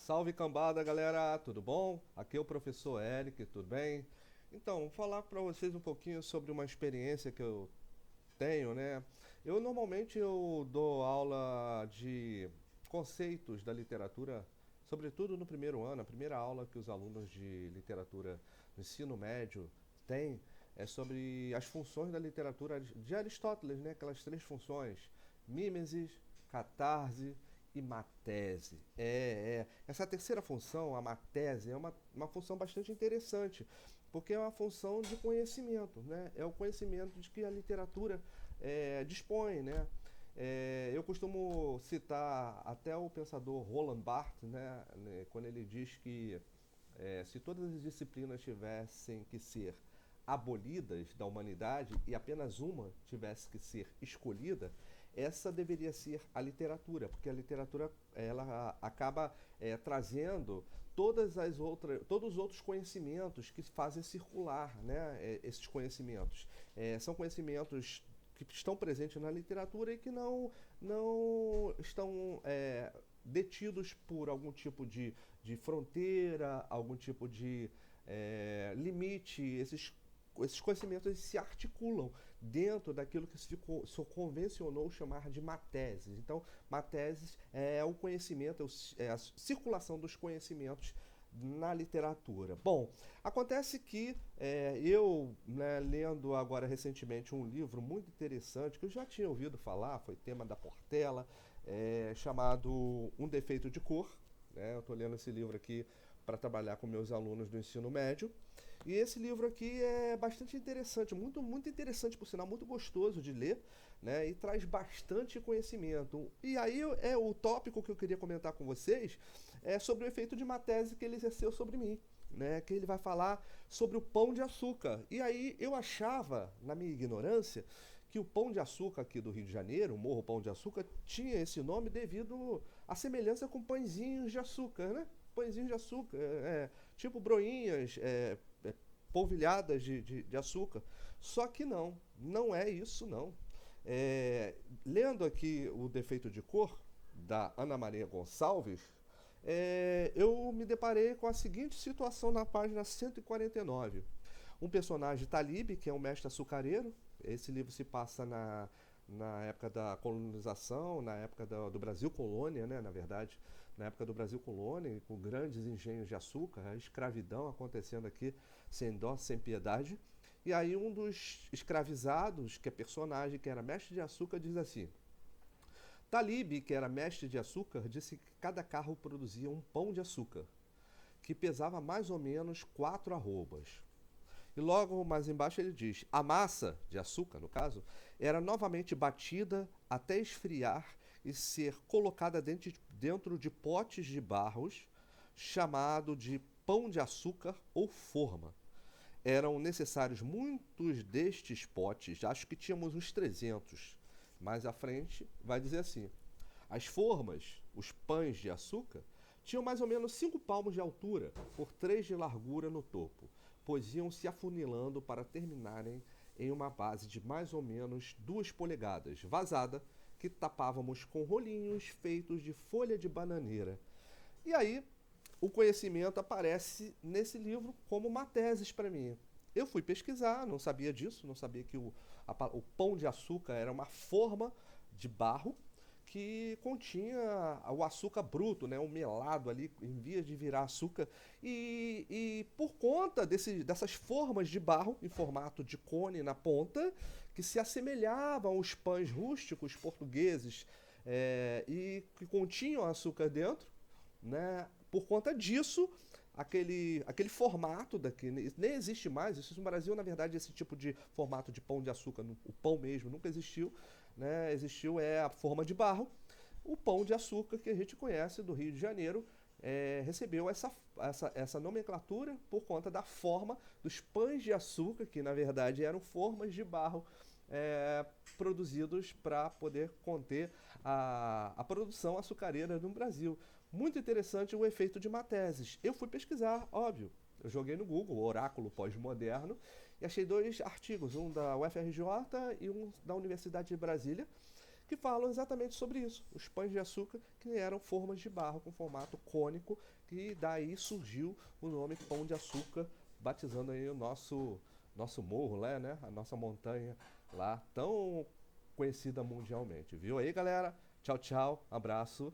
Salve cambada, galera, tudo bom? Aqui é o professor Eric, tudo bem? Então, vou falar para vocês um pouquinho sobre uma experiência que eu tenho, né? Eu normalmente dou aula de conceitos da literatura, sobretudo no primeiro ano. A primeira aula que os alunos de literatura no ensino médio têm é sobre as funções da literatura de Aristóteles, né? Aquelas três funções: mímesis, catarse e matese. Essa terceira função, a matese, é uma função bastante interessante, porque é uma função de conhecimento, né? É o conhecimento de que a literatura dispõe, né? Eu costumo citar até o pensador Roland Barthes, né, quando ele diz que se todas as disciplinas tivessem que ser abolidas da humanidade e apenas uma tivesse que ser escolhida, essa deveria ser a literatura, porque a literatura ela acaba trazendo todos os outros conhecimentos que fazem circular, né, esses conhecimentos. São conhecimentos que estão presentes na literatura e que não estão detidos por algum tipo de fronteira, algum tipo de limite. Esses conhecimentos eles se articulam dentro daquilo que se convencionou chamar de matéses. Então, matéses é o conhecimento, é a circulação dos conhecimentos na literatura. Bom, acontece que eu, né, lendo agora recentemente um livro muito interessante, que eu já tinha ouvido falar, foi tema da Portela, chamado Um Defeito de Cor. Né? Eu estou lendo esse livro aqui para trabalhar com meus alunos do ensino médio. E esse livro aqui é bastante interessante, muito interessante, por sinal, muito gostoso de ler, né? E traz bastante conhecimento. E aí o tópico que eu queria comentar com vocês é sobre o efeito de uma tese que ele exerceu sobre mim. Né, que ele vai falar sobre o pão de açúcar. E aí eu achava, na minha ignorância, que o Pão de Açúcar aqui do Rio de Janeiro, o Morro Pão de Açúcar, tinha esse nome devido à semelhança com pãezinhos de açúcar, né? Pãezinhos de açúcar, tipo broinhas, polvilhadas de açúcar. Só que não é isso não. Lendo aqui O Defeito de Cor, da Ana Maria Gonçalves, eu me deparei com a seguinte situação na página 149. Um personagem Talib, que é um mestre açucareiro. Esse livro se passa na época da colonização, na época do Brasil colônia, né, na verdade, na época do Brasil colônia, com grandes engenhos de açúcar, a escravidão acontecendo aqui sem dó, sem piedade. E aí um dos escravizados, que é personagem, que era mestre de açúcar, diz assim: Talib, que era mestre de açúcar, disse que cada carro produzia um pão de açúcar, que pesava mais ou menos 4 arrobas. E logo mais embaixo ele diz: a massa, de açúcar no caso, era novamente batida até esfriar e ser colocada dentro de potes de barros, chamado de pão de açúcar ou forma. Eram necessários muitos destes potes, acho que tínhamos uns 300. Mais à frente vai dizer assim: as formas, os pães de açúcar, tinham mais ou menos 5 palmos de altura por 3 de largura no topo, pois iam se afunilando para terminarem em uma base de mais ou menos 2 polegadas, vazada, que tapávamos com rolinhos feitos de folha de bananeira. E aí, o conhecimento aparece nesse livro como uma tese para mim. Eu fui pesquisar, não sabia disso, não sabia que o pão de açúcar era uma forma de barro que continha o açúcar bruto, né, o melado ali em vias de virar açúcar. E por conta dessas formas de barro em formato de cone na ponta, que se assemelhavam aos pães rústicos portugueses e que continham açúcar dentro, né? Por conta disso, aquele formato daqui nem existe mais. Isso no Brasil, na verdade, esse tipo de formato de pão de açúcar, o pão mesmo, nunca existiu. Né? Existiu a forma de barro. O pão de açúcar que a gente conhece do Rio de Janeiro recebeu essa nomenclatura por conta da forma dos pães de açúcar, que na verdade eram formas de barro produzidos para poder conter a produção açucareira no Brasil. Muito interessante o efeito de matéses. Eu fui pesquisar, óbvio. Eu joguei no Google, Oráculo Pós-Moderno, e achei 2 artigos, um da UFRJ e um da Universidade de Brasília, que falam exatamente sobre isso. Os pães de açúcar que eram formas de barro com formato cônico, que daí surgiu o nome Pão de Açúcar, batizando aí o nosso morro lá, né? A nossa montanha lá, tão conhecida mundialmente. Viu aí, galera? Tchau, tchau, abraço.